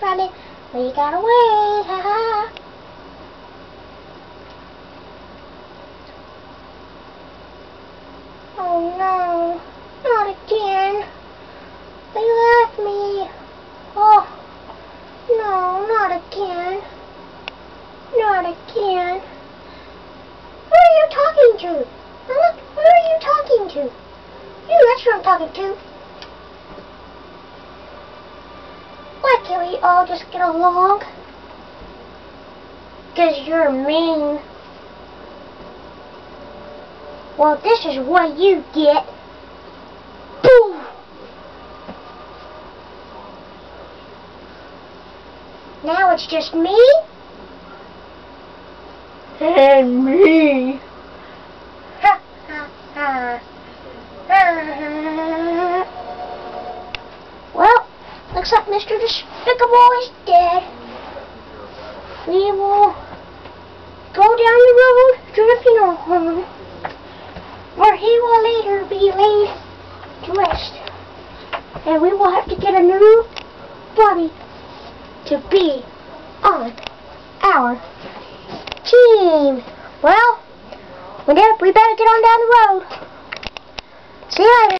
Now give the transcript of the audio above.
from it. We got away, ha ha. Oh no, not again. They left me. Oh, no, not again. Not again. Who are you talking to? Look, who are you talking to? You, that's who I'm talking to. Why can't we all just get along? 'Cause you're mean. Well, this is what you get. Boom! Now it's just me? And me. Ha ha ha. Well, looks like Mr. Despicable is dead. We will go down the road to the funeral home, where he will later be laid to rest. And we will have to get a new body to be on our team. Well, we better get on down the road. See you later.